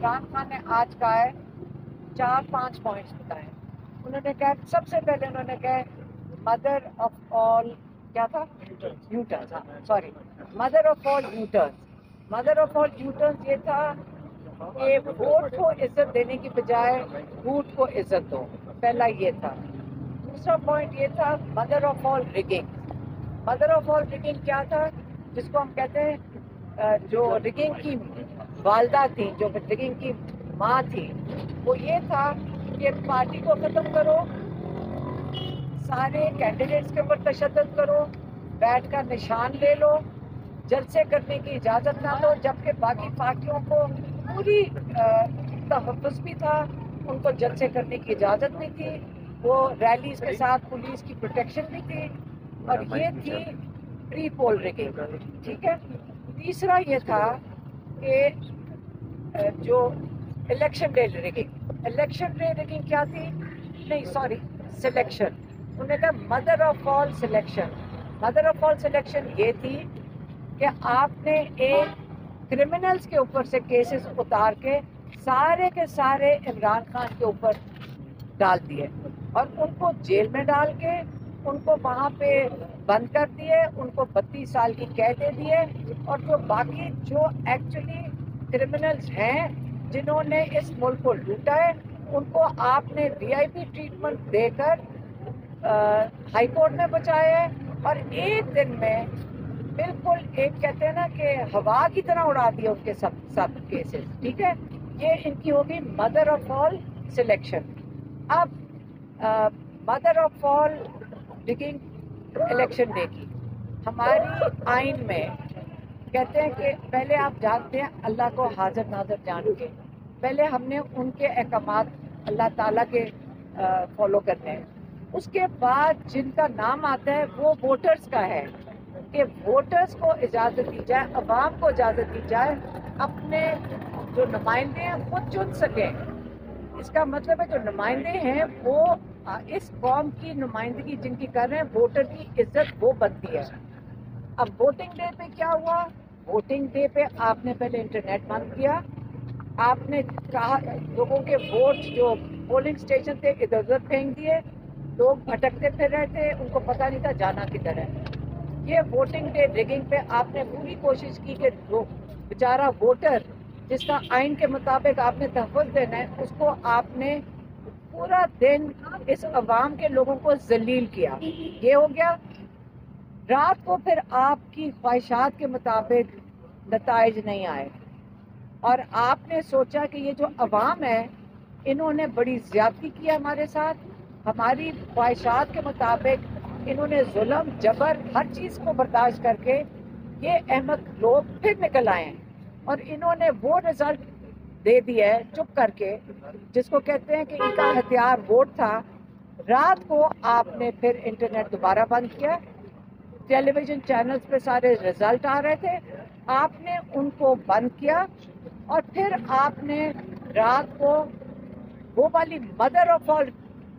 इमरान खान ने आज कहा है 4-5 पॉइंट्स बताए। उन्होंने कहा सबसे पहले उन्होंने कहा मदर ऑफ ऑल क्या था U turns, sorry mother of all U turns. Mother of all U turns ये था कि वोट को इज्जत देने की बजाय वोट को इज्जत दो, पहला ये था। दूसरा पॉइंट ये था mother of all rigging. Mother of all rigging क्या था, जिसको हम कहते हैं जो रिगिंग की वालदा थी, जो रिगिंग की माँ थी, वो ये था कि पार्टी को ख़त्म करो, सारे कैंडिडेट्स के ऊपर तशद्दुद करो, बैट का निशान ले लो, जलसे करने की इजाज़त ना दो, जबकि बाकी पार्टियों को पूरी तहफ़्फ़ुज़ भी था, उनको जलसे करने की इजाज़त भी थी, वो रैलीज के साथ पुलिस की प्रोटेक्शन भी थी, और ये थी प्री पोल रिगिंग। ठीक है। तीसरा ये था कि जो election day rigging, election day rigging क्या थी, नहीं सॉरी सिलेक्शन, उन्होंने कहा mother of all selection. Mother of all selection ये थी कि आपने एक क्रिमिनल्स के ऊपर से केसेस उतार के सारे के सारे इमरान खान के ऊपर डाल दिए और उनको जेल में डाल के उनको वहाँ पे बंद कर दिए, उनको 32 साल की कैद दे दिए, और जो बाकी जो एक्चुअली क्रिमिनल्स हैं जिन्होंने इस मुल्क को लूटा है, उनको आपने वीआईपी ट्रीटमेंट देकर हाई कोर्ट में बचाया है, और एक दिन में बिल्कुल एक कहते हैं ना कि हवा की तरह उड़ा दिए उनके सब केसेस। ठीक है, ये इनकी होगी मदर ऑफ ऑल सिलेक्शन। अब mother of all rigging election day की हमारी आइन में कहते हैं कि पहले आप जानते हैं अल्लाह को हाजिर नाज़र जान के, पहले हमने उनके अहकामात अल्लाह ताला के फॉलो करने हैं, उसके बाद जिनका नाम आता है वो वोटर्स का है कि वोटर्स को इजाज़त दी जाए, अवाम को इजाज़त दी जाए अपने जो नुमाइंदे हैं खुद चुन सकें। इसका मतलब है जो नुमाइंदे हैं वो इस कौम की नुमाइंदगी जिनकी कर रहे हैं, वोटर की इज्जत वो बनती है। अब वोटिंग डे पे क्या हुआ, वोटिंग डे पे आपने पहले इंटरनेट बंद किया, आपने कहा लोगों के वोट जो पोलिंग स्टेशन थे इधर उधर फेंक दिए, लोग भटकते फिर रहे थे, उनको पता नहीं था जाना किधर है। ये वोटिंग डे रिगिंग पे आपने पूरी कोशिश की कि जो बेचारा वोटर जिसका आइन के मुताबिक आपने तहफ़्फ़ुज़ देना है, उसको आपने पूरा दिन इस अवाम के लोगों को जलील किया। ये हो गया। रात को फिर आपकी ख्वाहिशात के मुताबिक नताइज नहीं आए, और आपने सोचा कि ये जो अवाम है इन्होंने बड़ी ज़्यादती की हमारे साथ, हमारी ख्वाहिशात के मुताबिक इन्होंने जुल्म जबर हर चीज़ को बर्दाश्त करके ये अहमक लोग फिर निकल आए हैं, और इन्होंने वो रिजल्ट दे दिया है चुप करके, जिसको कहते हैं कि इनका हथियार वोट था। रात को आपने फिर इंटरनेट दोबारा बंद किया, टेलीविज़न चैनल्स पे सारे रिजल्ट आ रहे थे, आपने उनको बंद किया, और फिर आपने रात को वो वाली mother of all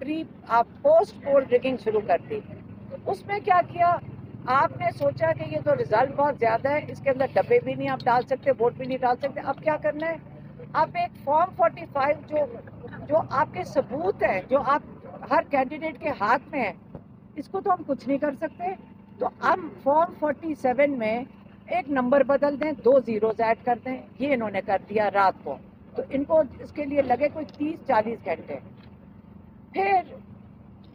post poll rigging शुरू कर दी। उसमें क्या किया, आपने सोचा कि ये तो रिजल्ट बहुत ज़्यादा है, इसके अंदर डब्बे भी नहीं आप डाल सकते, वोट भी नहीं डाल सकते, अब क्या करना है, आप एक फॉर्म 45 जो आपके सबूत हैं, जो आप हर कैंडिडेट के हाथ में है, इसको तो हम कुछ नहीं कर सकते, तो हम फॉर्म 47 में एक नंबर बदल दें, 2 ज़ीरोज़ ऐड कर दें। ये इन्होंने कर दिया रात को, तो इनको इसके लिए लगे कोई 30-40 घंटे। फिर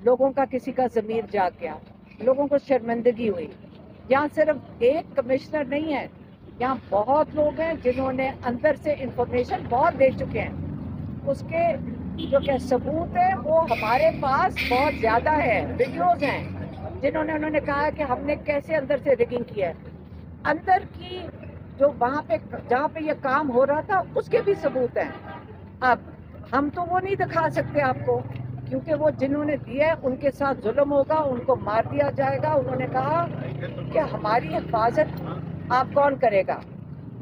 लोगों का किसी का ज़मीर जाग गया, लोगों को शर्मिंदगी हुई। यहाँ सिर्फ एक कमिश्नर नहीं है, यहाँ बहुत लोग हैं जिन्होंने अंदर से इंफॉर्मेशन बहुत दे चुके हैं, उसके जो क्या सबूत है वो हमारे पास बहुत ज़्यादा है। वीडियोज़ हैं जिन्होंने उन्होंने कहा है कि हमने कैसे अंदर से रिगिंग किया है, अंदर की जो वहाँ पे जहाँ पे ये काम हो रहा था उसके भी सबूत हैं। अब हम तो वो नहीं दिखा सकते आपको, क्योंकि वो जिन्होंने दिया है उनके साथ जुल्म होगा, उनको मार दिया जाएगा। उन्होंने कहा कि हमारी हिफाजत आप कौन करेगा।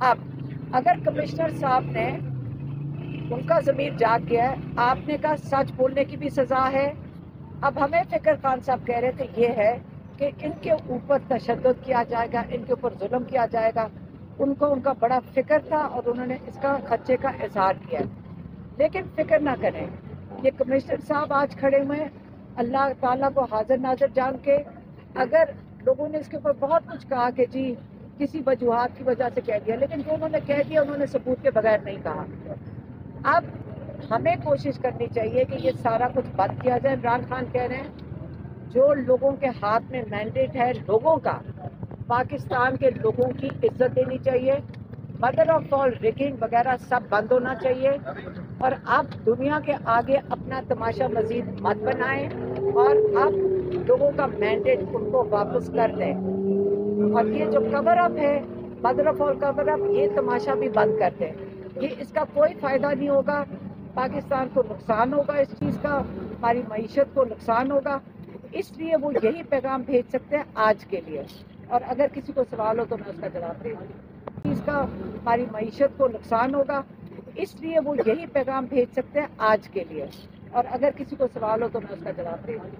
अब अगर कमिश्नर साहब ने, उनका ज़मीर जाग गया है, आपने कहा सच बोलने की भी सज़ा है। अब हमें फ़िक्र खान साहब कह रहे थे ये है कि इनके ऊपर तशद्दुद किया जाएगा, इनके ऊपर जुल्म किया जाएगा। ان کو ان کا بڑا فکر تھا اور انہوں نے اس کا خدشے کا اظہار کیا ہے. لیکن فکر نہ کریں، یہ کمشنر صاحب آج کھڑے ہوئے ہیں اللہ تعالیٰ کو حاضر ناظر جان کے. اگر لوگوں نے اس کے اوپر بہت کچھ کہا کہ جی کسی وجوہات کی وجہ سے کہہ دیا، لیکن جو انہوں نے کہہ دیا انہوں نے ثبوت کے بغیر نہیں کہا. اب ہمیں کوشش کرنی چاہیے کہ یہ سارا کچھ بند کیا جائے. عمران خان کہہ رہے ہیں جو لوگوں کے ہاتھ میں مینڈیٹ ہے لوگوں کا، پاکستان کے لوگوں کی عزت دینی چاہیے. مدر آف آل ریگنگ وغیرہ سب بند ہونا چاہیے. اور اب دنیا کے آگے اپنا تماشا مزید مت بنائیں اور اب لوگوں کا مینڈیٹ ان کو واپس کر دیں. اور یہ جو کور اپ ہے، مدر آف آل کور اپ، یہ تماشا بھی بند کر دیں. یہ اس کا کوئی فائدہ نہیں ہوگا. پاکستان کو نقصان ہوگا اس چیز کا، ہماری معیشت کو نقصان ہوگا. اس لیے وہ یہی پیغام بھیج سکتے ہیں آج کے لیے. اور اگر کسی کو سوال ہو تو میں اس کا جواب دے دوں. اس کا ہماری معیشت کو نقصان ہوگا، اس لیے وہ یہی پیغام بھیج سکتے ہیں آج کے لیے. اور اگر کسی کو سوال ہو تو میں اس کا جواب دے دوں.